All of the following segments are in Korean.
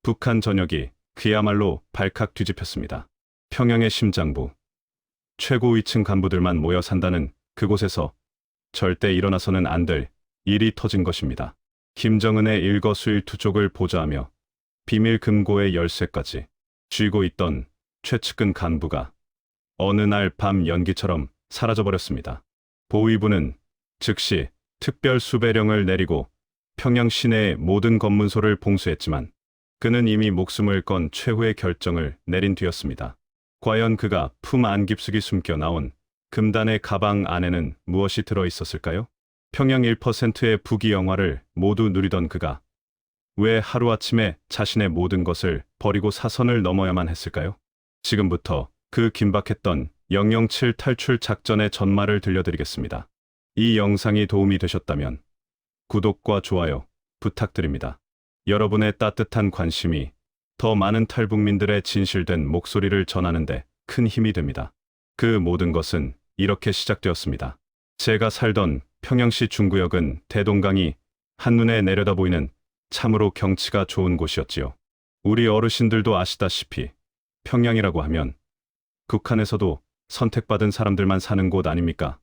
북한 전역이 그야말로 발칵 뒤집혔습니다. 평양의 심장부, 최고 위층 간부들만 모여 산다는 그곳에서 절대 일어나서는 안 될 일이 터진 것입니다. 김정은의 일거수일투족을 보좌하며 비밀 금고의 열쇠까지 쥐고 있던 최측근 간부가 어느 날 밤 연기처럼 사라져버렸습니다. 보위부는 즉시 특별 수배령을 내리고 평양 시내의 모든 검문소를 봉쇄했지만 그는 이미 목숨을 건 최후의 결정을 내린 뒤였습니다. 과연 그가 품 안 깊숙이 숨겨 나온 금단의 가방 안에는 무엇이 들어 있었을까요? 평양 1%의 부귀 영화를 모두 누리던 그가 왜 하루아침에 자신의 모든 것을 버리고 사선을 넘어야만 했을까요? 지금부터 그 긴박했던 007 탈출 작전의 전말을 들려드리겠습니다. 이 영상이 도움이 되셨다면 구독과 좋아요 부탁드립니다. 여러분의 따뜻한 관심이 더 많은 탈북민들의 진실된 목소리를 전하는데 큰 힘이 됩니다. 그 모든 것은 이렇게 시작되었습니다. 제가 살던 평양시 중구역은 대동강이 한눈에 내려다보이는 참으로 경치가 좋은 곳이었지요. 우리 어르신들도 아시다시피 평양이라고 하면 북한에서도 선택받은 사람들만 사는 곳 아닙니까?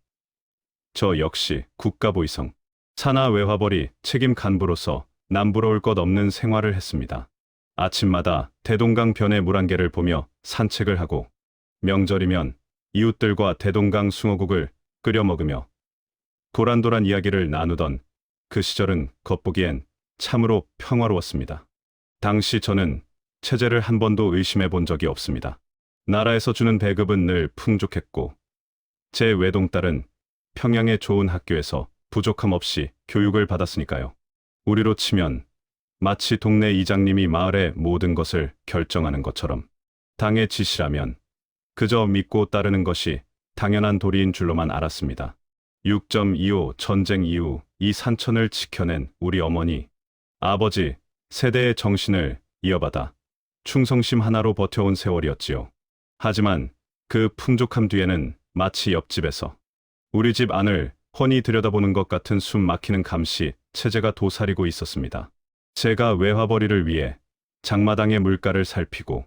저 역시 국가보위성 산하 외화벌이 책임 간부로서 남부러울 것 없는 생활을 했습니다. 아침마다 대동강 변의 물안개를 보며 산책을 하고 명절이면 이웃들과 대동강 숭어국을 끓여 먹으며 도란도란 이야기를 나누던 그 시절은 겉보기엔 참으로 평화로웠습니다. 당시 저는 체제를 한 번도 의심해 본 적이 없습니다. 나라에서 주는 배급은 늘 풍족했고 제 외동딸은 평양의 좋은 학교에서 부족함 없이 교육을 받았으니까요. 우리로 치면 마치 동네 이장님이 마을의 모든 것을 결정하는 것처럼 당의 지시라면 그저 믿고 따르는 것이 당연한 도리인 줄로만 알았습니다. 6.25 전쟁 이후 이 산천을 지켜낸 우리 어머니, 아버지 세대의 정신을 이어받아 충성심 하나로 버텨온 세월이었지요. 하지만 그 풍족함 뒤에는 마치 옆집에서 우리 집 안을 훤히 들여다보는 것 같은 숨 막히는 감시 체제가 도사리고 있었습니다. 제가 외화벌이를 위해 장마당의 물가를 살피고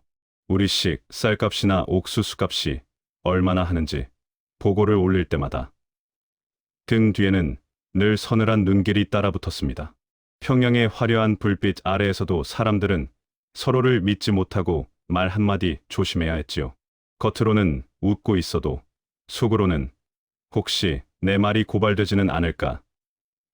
우리식 쌀값이나 옥수수값이 얼마나 하는지 보고를 올릴 때마다 등 뒤에는 늘 서늘한 눈길이 따라붙었습니다. 평양의 화려한 불빛 아래에서도 사람들은 서로를 믿지 못하고 말 한마디 조심해야 했지요. 겉으로는 웃고 있어도 속으로는 혹시 내 말이 고발되지는 않을까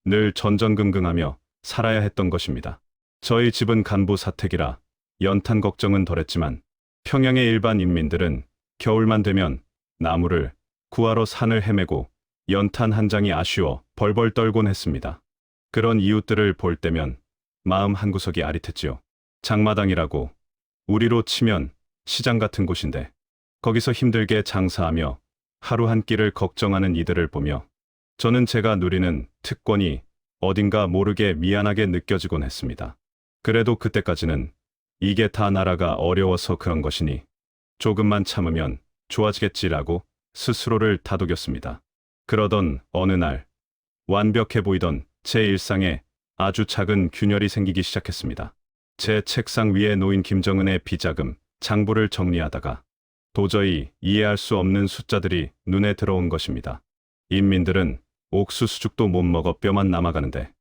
늘 전전긍긍하며 살아야 했던 것입니다. 저희 집은 간부 사택이라 연탄 걱정은 덜했지만 평양의 일반 인민들은 겨울만 되면 나무를 구하러 산을 헤매고 연탄 한 장이 아쉬워 벌벌 떨곤 했습니다. 그런 이웃들을 볼 때면 마음 한구석이 아릿했지요. 장마당이라고 우리로 치면 시장 같은 곳인데 거기서 힘들게 장사하며 하루 한 끼를 걱정하는 이들을 보며 저는 제가 누리는 특권이 어딘가 모르게 미안하게 느껴지곤 했습니다. 그래도 그때까지는 이게 다 나라가 어려워서 그런 것이니 조금만 참으면 좋아지겠지라고 스스로를 다독였습니다. 그러던 어느 날 완벽해 보이던 제 일상에 아주 작은 균열이 생기기 시작했습니다. 제 책상 위에 놓인 김정은의 비자금 장부를 정리하다가 도저히 이해할 수 없는 숫자들이 눈에 들어온 것입니다. 인민들은 옥수수죽도 못 먹어 뼈만 남아가는데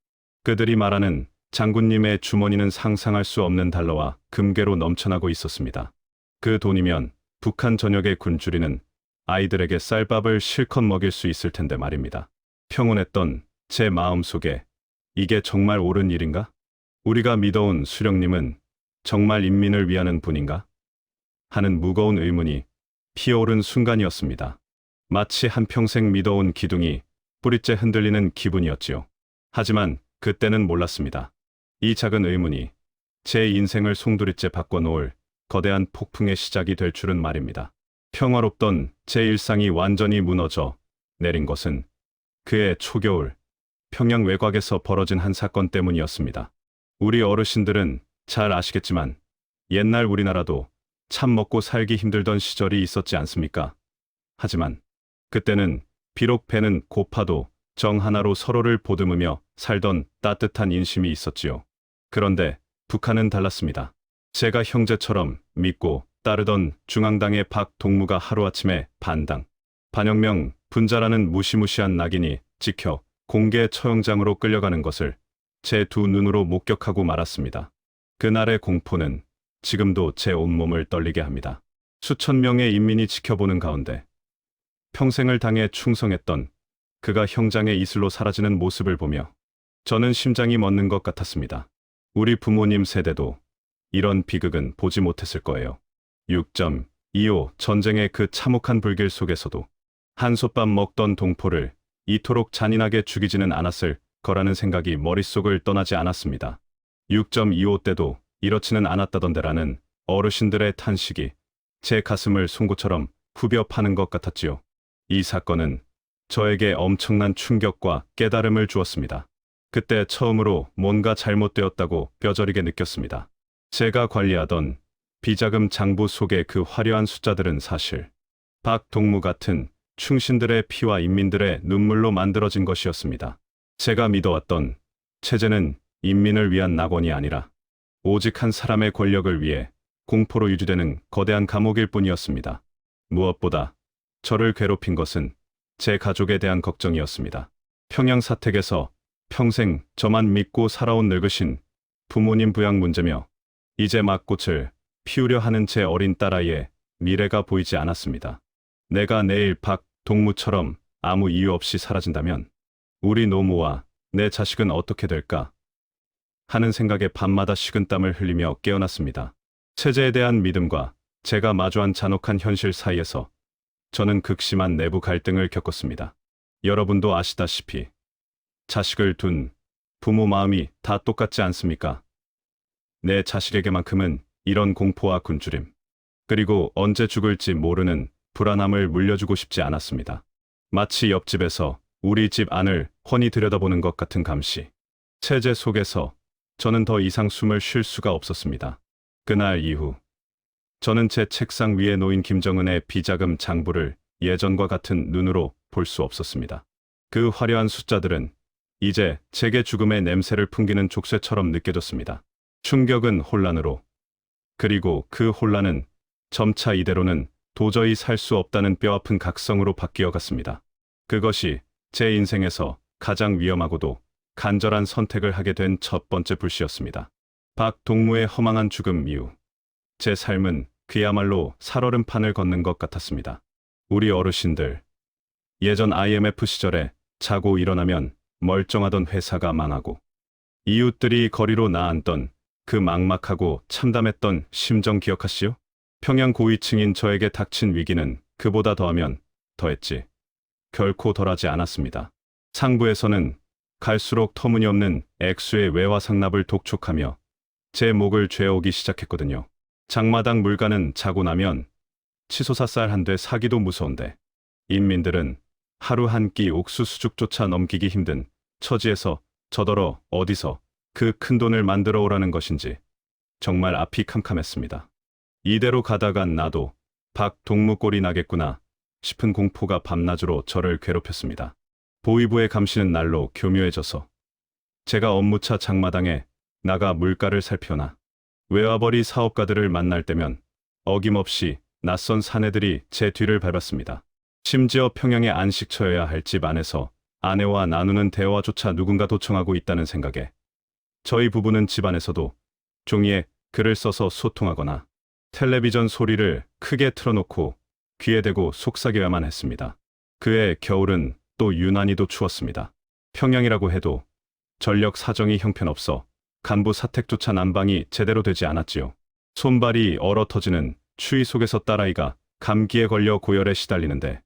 그들이 말하는 장군님의 주머니는 상상할 수 없는 달러와 금괴로 넘쳐나고 있었습니다. 그 돈이면 북한 전역의 굶주리는 아이들에게 쌀밥을 실컷 먹일 수 있을 텐데 말입니다. 평온했던 제 마음속에 이게 정말 옳은 일인가? 우리가 믿어온 수령님은 정말 인민을 위하는 분인가? 하는 무거운 의문이 피어오른 순간이었습니다. 마치 한평생 믿어온 기둥이 뿌리째 흔들리는 기분이었지요. 하지만 그때는 몰랐습니다. 이 작은 의문이 제 인생을 송두리째 바꿔놓을 거대한 폭풍의 시작이 될 줄은 말입니다. 평화롭던 제 일상이 완전히 무너져 내린 것은 그해 초겨울 평양 외곽에서 벌어진 한 사건 때문이었습니다. 우리 어르신들은 잘 아시겠지만 옛날 우리나라도 참 먹고 살기 힘들던 시절이 있었지 않습니까? 하지만 그때는 비록 배는 고파도 정 하나로 서로를 보듬으며 살던 따뜻한 인심이 있었지요. 그런데 북한은 달랐습니다. 제가 형제처럼 믿고 따르던 중앙당의 박동무가 하루아침에 반혁명 분자라는 무시무시한 낙인이 찍혀 공개 처형장으로 끌려가는 것을 제 두 눈으로 목격하고 말았습니다. 그날의 공포는 지금도 제 온몸을 떨리게 합니다. 수천 명의 인민이 지켜보는 가운데 평생을 당에 충성했던 그가 형장의 이슬로 사라지는 모습을 보며 저는 심장이 멎는 것 같았습니다. 우리 부모님 세대도 이런 비극은 보지 못했을 거예요. 6.25 전쟁의 그 참혹한 불길 속에서도 한솥밥 먹던 동포를 이토록 잔인하게 죽이지는 않았을 거라는 생각이 머릿속을 떠나지 않았습니다. 6.25 때도 이렇지는 않았다던데라는 어르신들의 탄식이 제 가슴을 송곳처럼 후벼 파는 것 같았지요. 이 사건은 저에게 엄청난 충격과 깨달음을 주었습니다. 그때 처음으로 뭔가 잘못되었다고 뼈저리게 느꼈습니다. 제가 관리하던 비자금 장부 속의 그 화려한 숫자들은 사실 박동무 같은 충신들의 피와 인민들의 눈물로 만들어진 것이었습니다. 제가 믿어왔던 체제는 인민을 위한 낙원이 아니라 오직 한 사람의 권력을 위해 공포로 유지되는 거대한 감옥일 뿐이었습니다. 무엇보다 저를 괴롭힌 것은 제 가족에 대한 걱정이었습니다. 평양 사택에서 평생 저만 믿고 살아온 늙으신 부모님 부양 문제며 이제 막 꽃을 피우려 하는 제 어린 딸아이의 미래가 보이지 않았습니다. 내가 내일 박동무처럼 아무 이유 없이 사라진다면 우리 노모와 내 자식은 어떻게 될까 하는 생각에 밤마다 식은땀을 흘리며 깨어났습니다. 체제에 대한 믿음과 제가 마주한 잔혹한 현실 사이에서 저는 극심한 내부 갈등을 겪었습니다. 여러분도 아시다시피 자식을 둔 부모 마음이 다 똑같지 않습니까? 내 자식에게만큼은 이런 공포와 굶주림, 그리고 언제 죽을지 모르는 불안함을 물려주고 싶지 않았습니다. 마치 옆집에서 우리 집 안을 훤히 들여다보는 것 같은 감시. 체제 속에서 저는 더 이상 숨을 쉴 수가 없었습니다. 그날 이후 저는 제 책상 위에 놓인 김정은의 비자금 장부를 예전과 같은 눈으로 볼 수 없었습니다. 그 화려한 숫자들은 이제 제게 죽음의 냄새를 풍기는 족쇄처럼 느껴졌습니다. 충격은 혼란으로, 그리고 그 혼란은 점차 이대로는 도저히 살 수 없다는 뼈아픈 각성으로 바뀌어 갔습니다. 그것이 제 인생에서 가장 위험하고도 간절한 선택을 하게 된 첫 번째 불씨였습니다. 박동무의 허망한 죽음 이후 제 삶은 그야말로 살얼음판을 걷는 것 같았습니다. 우리 어르신들, 예전 IMF 시절에 자고 일어나면 멀쩡하던 회사가 망하고 이웃들이 거리로 나앉던 그 막막하고 참담했던 심정 기억하시오? 평양 고위층인 저에게 닥친 위기는 그보다 더하면 더했지 결코 덜하지 않았습니다. 상부에서는 갈수록 터무니없는 액수의 외화상납을 독촉하며 제 목을 죄어오기 시작했거든요. 장마당 물가는 자고 나면 치솟아 쌀 한 대 사기도 무서운데 인민들은 하루 한 끼 옥수수죽조차 넘기기 힘든 처지에서 저더러 어디서 그 큰 돈을 만들어 오라는 것인지 정말 앞이 캄캄했습니다. 이대로 가다간 나도 박동무 꼴이 나겠구나 싶은 공포가 밤낮으로 저를 괴롭혔습니다. 보위부의 감시는 날로 교묘해져서 제가 업무차 장마당에 나가 물가를 살펴나 외화벌이 사업가들을 만날 때면 어김없이 낯선 사내들이 제 뒤를 밟았습니다. 심지어 평양의 안식처여야 할 집 안에서 아내와 나누는 대화조차 누군가 도청하고 있다는 생각에 저희 부부는 집안에서도 종이에 글을 써서 소통하거나 텔레비전 소리를 크게 틀어놓고 귀에 대고 속삭여야만 했습니다. 그해 겨울은 또 유난히도 추웠습니다. 평양이라고 해도 전력 사정이 형편없어 간부 사택조차 난방이 제대로 되지 않았지요. 손발이 얼어 터지는 추위 속에서 딸아이가 감기에 걸려 고열에 시달리는데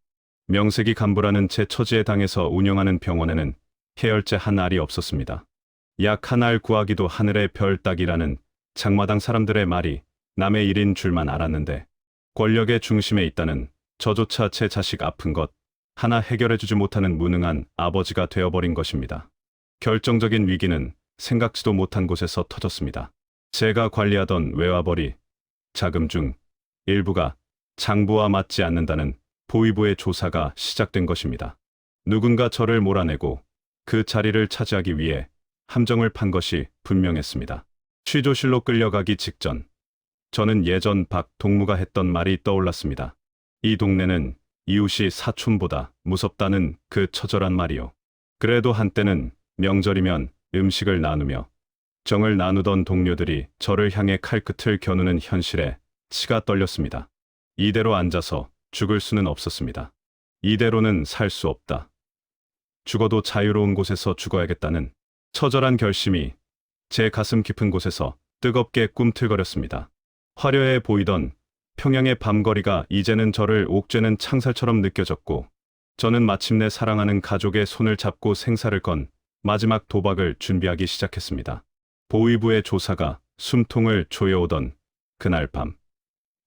명색이 간부라는 제 처지에 당해서 운영하는 병원에는 해열제 한 알이 없었습니다. 약 한 알 구하기도 하늘의 별 따기라는 장마당 사람들의 말이 남의 일인 줄만 알았는데 권력의 중심에 있다는 저조차 제 자식 아픈 것 하나 해결해주지 못하는 무능한 아버지가 되어버린 것입니다. 결정적인 위기는 생각지도 못한 곳에서 터졌습니다. 제가 관리하던 외화벌이 자금 중 일부가 장부와 맞지 않는다는 보위부의 조사가 시작된 것입니다. 누군가 저를 몰아내고 그 자리를 차지하기 위해 함정을 판 것이 분명했습니다. 취조실로 끌려가기 직전 저는 예전 박 동무가 했던 말이 떠올랐습니다. 이 동네는 이웃이 사촌보다 무섭다는 그 처절한 말이요. 그래도 한때는 명절이면 음식을 나누며 정을 나누던 동료들이 저를 향해 칼끝을 겨누는 현실에 치가 떨렸습니다. 이대로 앉아서 죽을 수는 없었습니다. 이대로는 살 수 없다. 죽어도 자유로운 곳에서 죽어야겠다는 처절한 결심이 제 가슴 깊은 곳에서 뜨겁게 꿈틀거렸습니다. 화려해 보이던 평양의 밤거리가 이제는 저를 옥죄는 창살처럼 느껴졌고, 저는 마침내 사랑하는 가족의 손을 잡고 생사를 건 마지막 도박을 준비하기 시작했습니다. 보위부의 조사가 숨통을 조여오던 그날 밤,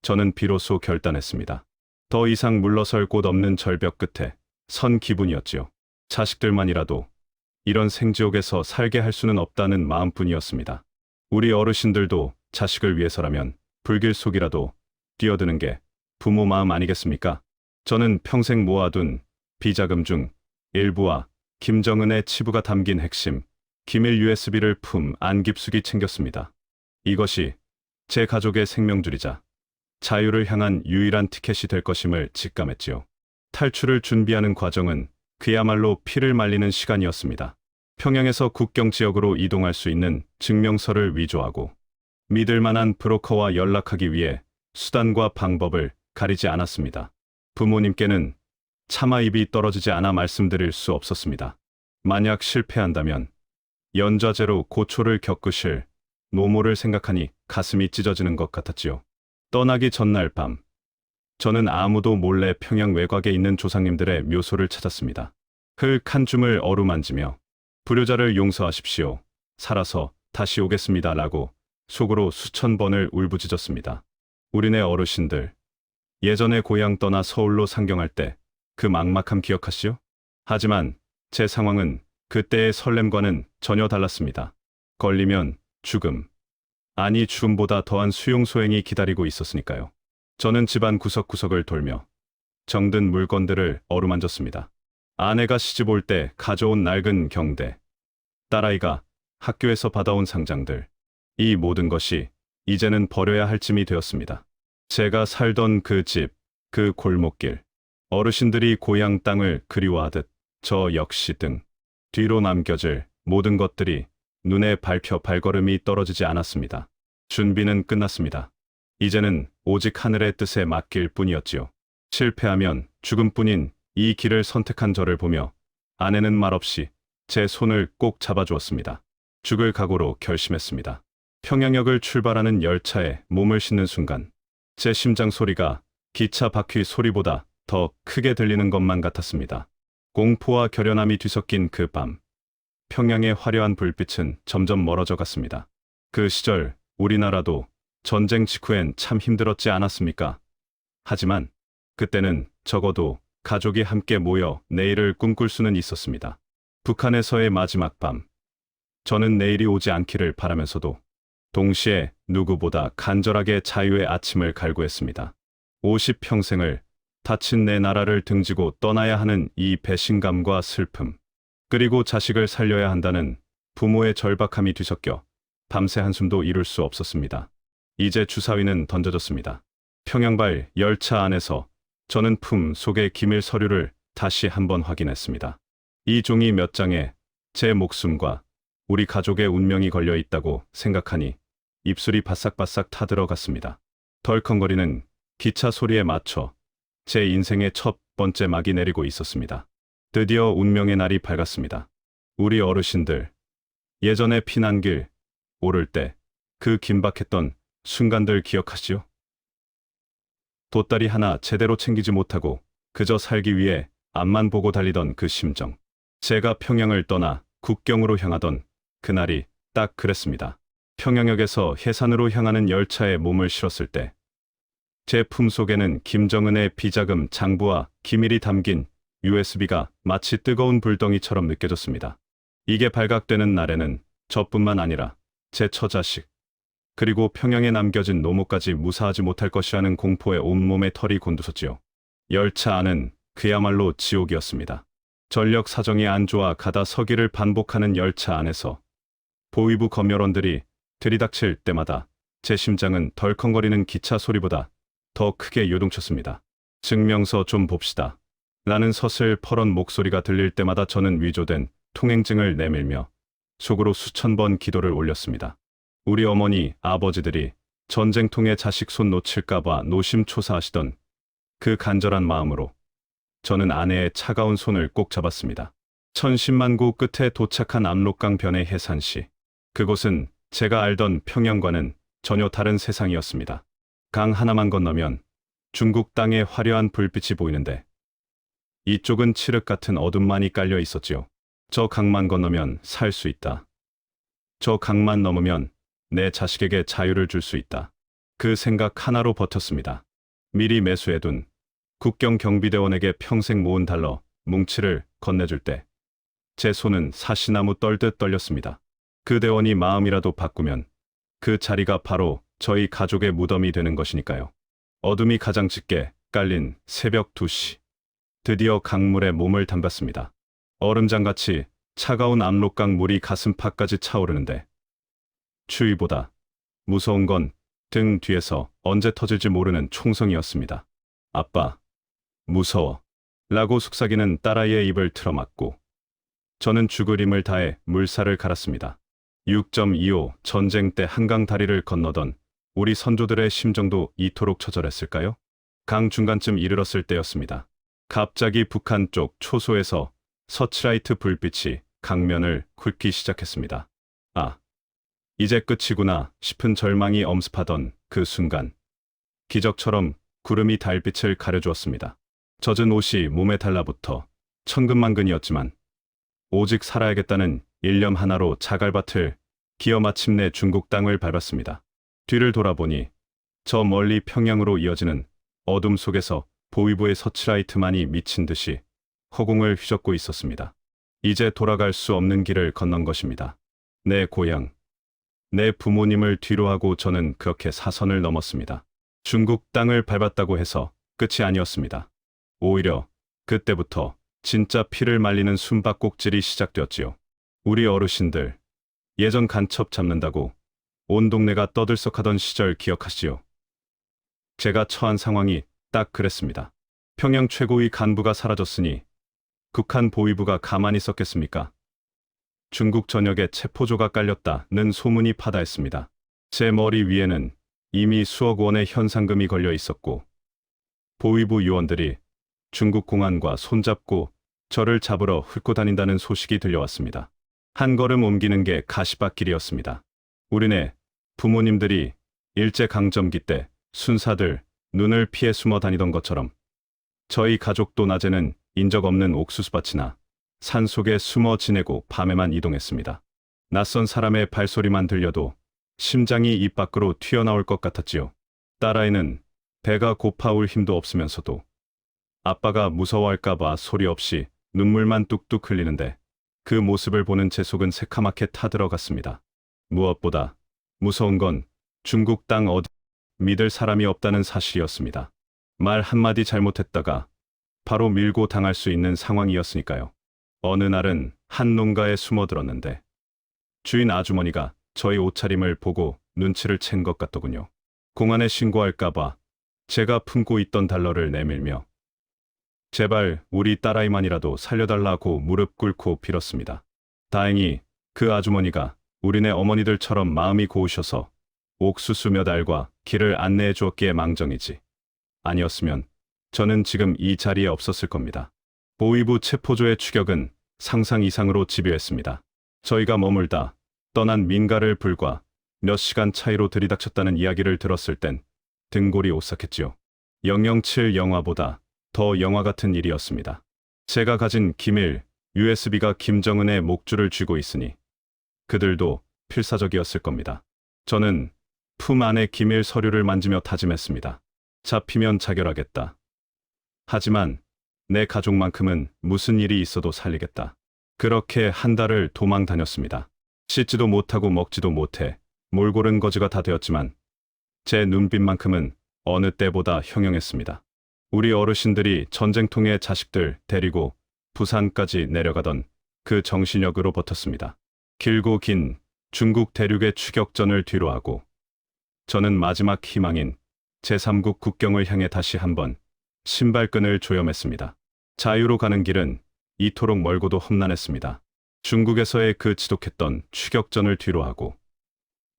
저는 비로소 결단했습니다. 더 이상 물러설 곳 없는 절벽 끝에 선 기분이었지요. 자식들만이라도 이런 생지옥에서 살게 할 수는 없다는 마음뿐이었습니다. 우리 어르신들도 자식을 위해서라면 불길속이라도 뛰어드는 게 부모 마음 아니겠습니까? 저는 평생 모아둔 비자금 중 일부와 김정은의 치부가 담긴 핵심 기밀 USB를 품 안 깊숙이 챙겼습니다. 이것이 제 가족의 생명줄이자 자유를 향한 유일한 티켓이 될 것임을 직감했지요. 탈출을 준비하는 과정은 그야말로 피를 말리는 시간이었습니다. 평양에서 국경 지역으로 이동할 수 있는 증명서를 위조하고 믿을 만한 브로커와 연락하기 위해 수단과 방법을 가리지 않았습니다. 부모님께는 차마 입이 떨어지지 않아 말씀드릴 수 없었습니다. 만약 실패한다면 연좌제로 고초를 겪으실 노모를 생각하니 가슴이 찢어지는 것 같았지요. 떠나기 전날 밤, 저는 아무도 몰래 평양 외곽에 있는 조상님들의 묘소를 찾았습니다. 흙 한 줌을 어루만지며 불효자를 용서하십시오. 살아서 다시 오겠습니다. 라고 속으로 수천 번을 울부짖었습니다. 우리네 어르신들, 예전에 고향 떠나 서울로 상경할 때 그 막막함 기억하시오? 하지만 제 상황은 그때의 설렘과는 전혀 달랐습니다. 걸리면 죽음, 아니 죽음보다 더한 수용소행이 기다리고 있었으니까요. 저는 집안 구석구석을 돌며 정든 물건들을 어루만졌습니다. 아내가 시집 올 때 가져온 낡은 경대, 딸아이가 학교에서 받아온 상장들, 이 모든 것이 이제는 버려야 할 짐이 되었습니다. 제가 살던 그 집, 그 골목길, 어르신들이 고향 땅을 그리워하듯 저 역시 등 뒤로 남겨질 모든 것들이 눈에 밟혀 발걸음이 떨어지지 않았습니다. 준비는 끝났습니다. 이제는 오직 하늘의 뜻에 맡길 뿐이었지요. 실패하면 죽음뿐인 이 길을 선택한 저를 보며 아내는 말없이 제 손을 꼭 잡아주었습니다. 죽을 각오로 결심했습니다. 평양역을 출발하는 열차에 몸을 싣는 순간 제 심장 소리가 기차 바퀴 소리보다 더 크게 들리는 것만 같았습니다. 공포와 결연함이 뒤섞인 그 밤, 평양의 화려한 불빛은 점점 멀어져 갔습니다. 그 시절 우리나라도 전쟁 직후엔 참 힘들었지 않았습니까? 하지만 그때는 적어도 가족이 함께 모여 내일을 꿈꿀 수는 있었습니다. 북한에서의 마지막 밤, 저는 내일이 오지 않기를 바라면서도 동시에 누구보다 간절하게 자유의 아침을 갈구했습니다. 50평생을 다친 내 나라를 등지고 떠나야 하는 이 배신감과 슬픔, 그리고 자식을 살려야 한다는 부모의 절박함이 뒤섞여 밤새 한숨도 이룰 수 없었습니다. 이제 주사위는 던져졌습니다. 평양발 열차 안에서 저는 품 속의 기밀 서류를 다시 한번 확인했습니다. 이 종이 몇 장에 제 목숨과 우리 가족의 운명이 걸려 있다고 생각하니 입술이 바싹바싹 타들어갔습니다. 덜컹거리는 기차 소리에 맞춰 제 인생의 첫 번째 막이 내리고 있었습니다. 드디어 운명의 날이 밝았습니다. 우리 어르신들, 예전에 피난길 오를 때 그 긴박했던 순간들 기억하시오? 돛다리 하나 제대로 챙기지 못하고 그저 살기 위해 앞만 보고 달리던 그 심정. 제가 평양을 떠나 국경으로 향하던 그날이 딱 그랬습니다. 평양역에서 해산으로 향하는 열차에 몸을 실었을 때 제 품속에는 김정은의 비자금 장부와 기밀이 담긴 USB가 마치 뜨거운 불덩이처럼 느껴졌습니다. 이게 발각되는 날에는 저뿐만 아니라 제 처자식, 그리고 평양에 남겨진 노모까지 무사하지 못할 것이라는 공포에 온몸에 털이 곤두섰지요. 열차 안은 그야말로 지옥이었습니다. 전력 사정이 안 좋아 가다 서기를 반복하는 열차 안에서 보위부 검열원들이 들이닥칠 때마다 제 심장은 덜컹거리는 기차 소리보다 더 크게 요동쳤습니다. 증명서 좀 봅시다. 라는 서슬퍼런 목소리가 들릴 때마다 저는 위조된 통행증을 내밀며 속으로 수천 번 기도를 올렸습니다. 우리 어머니, 아버지들이 전쟁통에 자식 손 놓칠까봐 노심초사하시던 그 간절한 마음으로 저는 아내의 차가운 손을 꼭 잡았습니다. 천신만고 끝에 도착한 압록강 변의 해산시. 그곳은 제가 알던 평양과는 전혀 다른 세상이었습니다. 강 하나만 건너면 중국 땅의 화려한 불빛이 보이는데 이쪽은 칠흑 같은 어둠만이 깔려 있었지요. 저 강만 건너면 살 수 있다. 저 강만 넘으면 내 자식에게 자유를 줄 수 있다. 그 생각 하나로 버텼습니다. 미리 매수해둔 국경 경비대원에게 평생 모은 달러 뭉치를 건네줄 때 제 손은 사시나무 떨듯 떨렸습니다. 그 대원이 마음이라도 바꾸면 그 자리가 바로 저희 가족의 무덤이 되는 것이니까요. 어둠이 가장 짙게 깔린 새벽 2시. 드디어 강물에 몸을 담갔습니다. 얼음장같이 차가운 압록강 물이 가슴팍까지 차오르는데 추위보다 무서운 건 등 뒤에서 언제 터질지 모르는 총성이었습니다. 아빠, 무서워. 라고 속삭이는 딸아이의 입을 틀어막고 저는 죽을 힘을 다해 물살을 갈았습니다. 6.25 전쟁 때 한강 다리를 건너던 우리 선조들의 심정도 이토록 처절했을까요? 강 중간쯤 이르렀을 때였습니다. 갑자기 북한 쪽 초소에서 서치라이트 불빛이 강면을 훑기 시작했습니다. 아, 이제 끝이구나 싶은 절망이 엄습하던 그 순간 기적처럼 구름이 달빛을 가려주었습니다. 젖은 옷이 몸에 달라붙어 천근만근이었지만 오직 살아야겠다는 일념 하나로 자갈밭을 기어 마침내 중국 땅을 밟았습니다. 뒤를 돌아보니 저 멀리 평양으로 이어지는 어둠 속에서 보위부의 서치라이트만이 미친 듯이 허공을 휘젓고 있었습니다. 이제 돌아갈 수 없는 길을 건넌 것입니다. 내 고향, 내 부모님을 뒤로하고 저는 그렇게 사선을 넘었습니다. 중국 땅을 밟았다고 해서 끝이 아니었습니다. 오히려 그때부터 진짜 피를 말리는 숨바꼭질이 시작되었지요. 우리 어르신들, 예전 간첩 잡는다고 온 동네가 떠들썩하던 시절 기억하시죠? 제가 처한 상황이 딱 그랬습니다. 평양 최고위 간부가 사라졌으니 북한 보위부가 가만히 있었겠습니까? 중국 전역에 체포조가 깔렸다는 소문이 파다했습니다. 제 머리 위에는 이미 수억 원의 현상금이 걸려 있었고 보위부 요원들이 중국 공안과 손잡고 저를 잡으러 훑고 다닌다는 소식이 들려왔습니다. 한 걸음 옮기는 게 가시밭길이었습니다. 우리네 부모님들이 일제강점기 때 순사들 눈을 피해 숨어 다니던 것처럼 저희 가족도 낮에는 인적 없는 옥수수밭이나 산속에 숨어 지내고 밤에만 이동했습니다. 낯선 사람의 발소리만 들려도 심장이 입 밖으로 튀어나올 것 같았지요. 딸아이는 배가 고파올 힘도 없으면서도 아빠가 무서워할까봐 소리 없이 눈물만 뚝뚝 흘리는데 그 모습을 보는 제 속은 새카맣게 타들어갔습니다. 무엇보다 무서운 건 중국 땅 어디 믿을 사람이 없다는 사실이었습니다. 말 한마디 잘못했다가 바로 밀고 당할 수 있는 상황이었으니까요. 어느 날은 한 농가에 숨어들었는데 주인 아주머니가 저희 옷차림을 보고 눈치를 챈 것 같더군요. 공안에 신고할까봐 제가 품고 있던 달러를 내밀며 제발 우리 딸아이만이라도 살려달라고 무릎 꿇고 빌었습니다. 다행히 그 아주머니가 우리네 어머니들처럼 마음이 고우셔서 옥수수 몇 알과 길을 안내해 주었기에 망정이지. 아니었으면 저는 지금 이 자리에 없었을 겁니다. 보위부 체포조의 추격은 상상 이상으로 집요했습니다. 저희가 머물다 떠난 민가를 불과 몇 시간 차이로 들이닥쳤다는 이야기를 들었을 땐 등골이 오싹했지요. 007 영화보다 더 영화 같은 일이었습니다. 제가 가진 기밀 USB가 김정은의 목줄을 쥐고 있으니 그들도 필사적이었을 겁니다. 저는 품 안의 기밀 서류를 만지며 다짐했습니다. 잡히면 자결하겠다. 하지만 내 가족만큼은 무슨 일이 있어도 살리겠다. 그렇게 한 달을 도망 다녔습니다. 씻지도 못하고 먹지도 못해 몰골은 거지가 다 되었지만 제 눈빛만큼은 어느 때보다 형형했습니다. 우리 어르신들이 전쟁통의 자식들 데리고 부산까지 내려가던 그 정신력으로 버텼습니다. 길고 긴 중국 대륙의 추격전을 뒤로하고 저는 마지막 희망인 제3국 국경을 향해 다시 한번 신발끈을 조여맸습니다. 자유로 가는 길은 이토록 멀고도 험난했습니다. 중국에서의 그 지독했던 추격전을 뒤로하고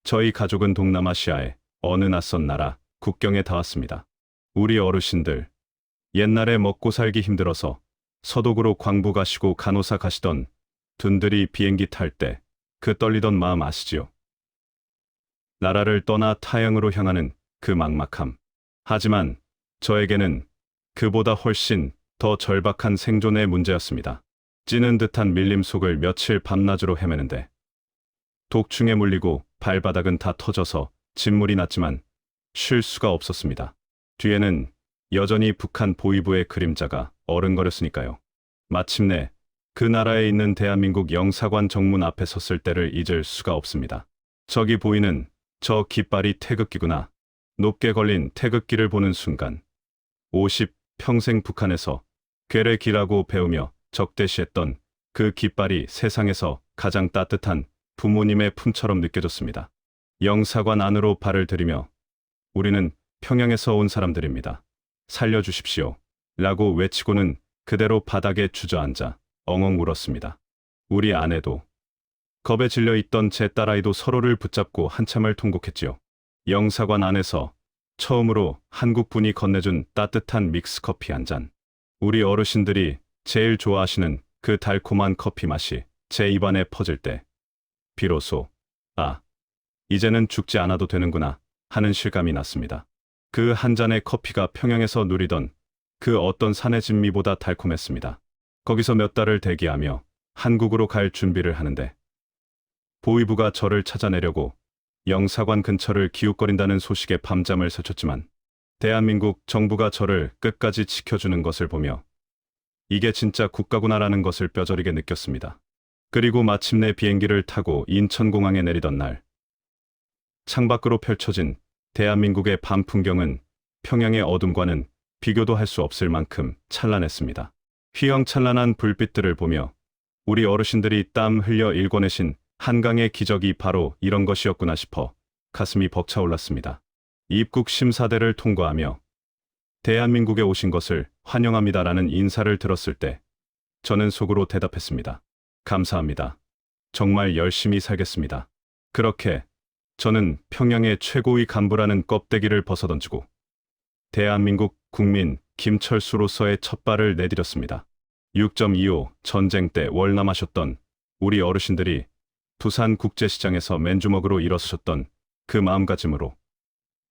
저희 가족은 동남아시아의 어느 낯선 나라 국경에 닿았습니다. 우리 어르신들, 옛날에 먹고 살기 힘들어서 서독으로 광부 가시고 간호사 가시던 둔들이 비행기 탈 때 그 떨리던 마음 아시지요? 나라를 떠나 타향으로 향하는 그 막막함. 하지만 저에게는 그보다 훨씬 더 절박한 생존의 문제였습니다. 찌는 듯한 밀림 속을 며칠 밤낮으로 헤매는데 독충에 물리고 발바닥은 다 터져서 진물이 났지만 쉴 수가 없었습니다. 뒤에는 여전히 북한 보위부의 그림자가 어른거렸으니까요. 마침내 그 나라에 있는 대한민국 영사관 정문 앞에 섰을 때를 잊을 수가 없습니다. 저기 보이는 저 깃발이 태극기구나. 높게 걸린 태극기를 보는 순간 50평생 북한에서 괴뢰기라고 배우며 적대시했던 그 깃발이 세상에서 가장 따뜻한 부모님의 품처럼 느껴졌습니다. 영사관 안으로 발을 들이며 우리는 평양에서 온 사람들입니다. 살려주십시오. 라고 외치고는 그대로 바닥에 주저앉아 엉엉 울었습니다. 우리 아내도 겁에 질려 있던 제 딸아이도 서로를 붙잡고 한참을 통곡했지요. 영사관 안에서 처음으로 한국분이 건네준 따뜻한 믹스커피 한 잔. 우리 어르신들이 제일 좋아하시는 그 달콤한 커피 맛이 제 입안에 퍼질 때 비로소 이제는 죽지 않아도 되는구나 하는 실감이 났습니다. 그 한 잔의 커피가 평양에서 누리던 그 어떤 산의 진미보다 달콤했습니다. 거기서 몇 달을 대기하며 한국으로 갈 준비를 하는데 보위부가 저를 찾아내려고 영사관 근처를 기웃거린다는 소식에 밤잠을 설쳤지만 대한민국 정부가 저를 끝까지 지켜주는 것을 보며 이게 진짜 국가구나라는 것을 뼈저리게 느꼈습니다. 그리고 마침내 비행기를 타고 인천공항에 내리던 날 창밖으로 펼쳐진 대한민국의 밤 풍경은 평양의 어둠과는 비교도 할 수 없을 만큼 찬란했습니다. 휘황찬란한 불빛들을 보며 우리 어르신들이 땀 흘려 일궈내신 한강의 기적이 바로 이런 것이었구나 싶어 가슴이 벅차올랐습니다. 입국 심사대를 통과하며 대한민국에 오신 것을 환영합니다라는 인사를 들었을 때 저는 속으로 대답했습니다. 감사합니다. 정말 열심히 살겠습니다. 그렇게 저는 평양의 최고위 간부라는 껍데기를 벗어던지고 대한민국 국민 김철수로서의 첫 발을 내디뎠습니다. 6.25 전쟁 때 월남하셨던 우리 어르신들이 부산국제시장에서 맨주먹으로 일어서셨던 그 마음가짐으로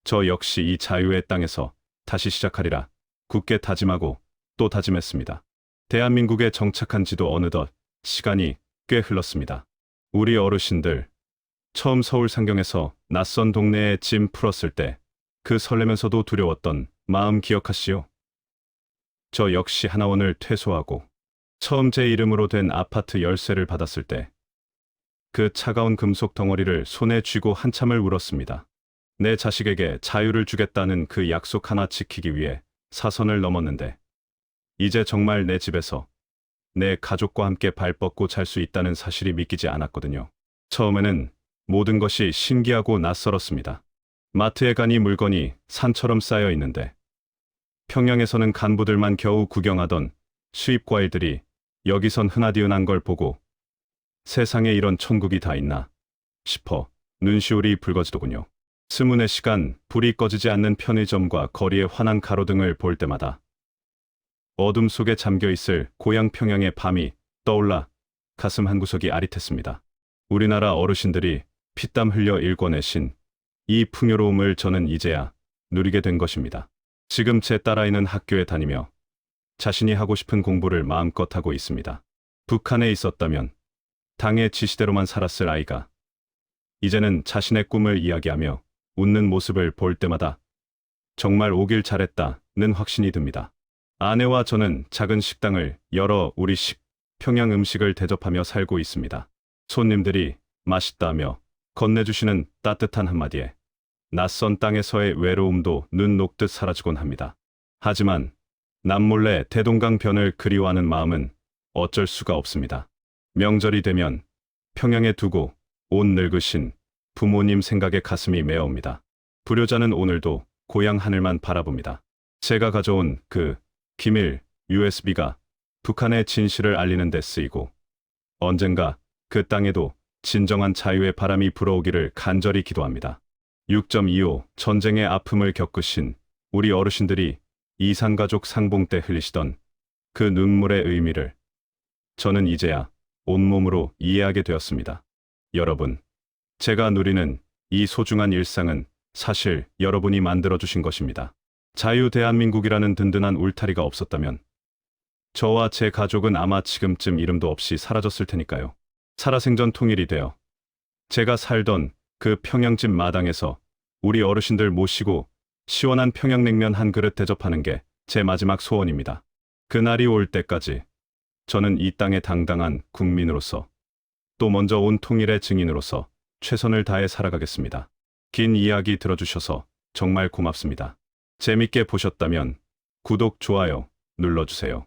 저 역시 이 자유의 땅에서 다시 시작하리라 굳게 다짐하고 또 다짐했습니다. 대한민국에 정착한 지도 어느덧 시간이 꽤 흘렀습니다. 우리 어르신들, 처음 서울 상경에서 낯선 동네에 짐 풀었을 때 그 설레면서도 두려웠던 마음 기억하시오? 저 역시 하나원을 퇴소하고 처음 제 이름으로 된 아파트 열쇠를 받았을 때 그 차가운 금속 덩어리를 손에 쥐고 한참을 울었습니다. 내 자식에게 자유를 주겠다는 그 약속 하나 지키기 위해 사선을 넘었는데 이제 정말 내 집에서 내 가족과 함께 발 뻗고 잘 수 있다는 사실이 믿기지 않았거든요. 처음에는 모든 것이 신기하고 낯설었습니다. 마트에 가니 물건이 산처럼 쌓여 있는데 평양에서는 간부들만 겨우 구경하던 수입 과일들이 여기선 흔하디흔한 걸 보고 세상에 이런 천국이 다 있나 싶어 눈시울이 붉어지더군요. 스문의 시간 불이 꺼지지 않는 편의점과 거리의 환한 가로등을 볼 때마다 어둠 속에 잠겨있을 고향 평양의 밤이 떠올라 가슴 한구석이 아릿했습니다. 우리나라 어르신들이 피땀 흘려 일궈내신 이 풍요로움을 저는 이제야 누리게 된 것입니다. 지금 제 딸아이는 학교에 다니며 자신이 하고 싶은 공부를 마음껏 하고 있습니다. 북한에 있었다면 당의 지시대로만 살았을 아이가 이제는 자신의 꿈을 이야기하며 웃는 모습을 볼 때마다 정말 오길 잘했다는 확신이 듭니다. 아내와 저는 작은 식당을 열어 우리식 평양 음식을 대접하며 살고 있습니다. 손님들이 맛있다며 건네주시는 따뜻한 한마디에 낯선 땅에서의 외로움도 눈 녹듯 사라지곤 합니다. 하지만 남몰래 대동강 변을 그리워하는 마음은 어쩔 수가 없습니다. 명절이 되면 평양에 두고 온 늙으신 부모님 생각에 가슴이 메어옵니다. 불효자는 오늘도 고향 하늘만 바라봅니다. 제가 가져온 그 기밀 USB가 북한의 진실을 알리는 데 쓰이고 언젠가 그 땅에도 진정한 자유의 바람이 불어오기를 간절히 기도합니다. 6.25 전쟁의 아픔을 겪으신 우리 어르신들이 이산가족 상봉 때 흘리시던 그 눈물의 의미를 저는 이제야 온몸으로 이해하게 되었습니다. 여러분, 제가 누리는 이 소중한 일상은 사실 여러분이 만들어주신 것입니다. 자유 대한민국이라는 든든한 울타리가 없었다면 저와 제 가족은 아마 지금쯤 이름도 없이 사라졌을 테니까요. 살아생전 통일이 되어 제가 살던 그 평양집 마당에서 우리 어르신들 모시고 시원한 평양냉면 한 그릇 대접하는 게 제 마지막 소원입니다. 그날이 올 때까지 저는 이 땅의 당당한 국민으로서 또 먼저 온 통일의 증인으로서 최선을 다해 살아가겠습니다. 긴 이야기 들어주셔서 정말 고맙습니다. 재밌게 보셨다면 구독, 좋아요 눌러주세요.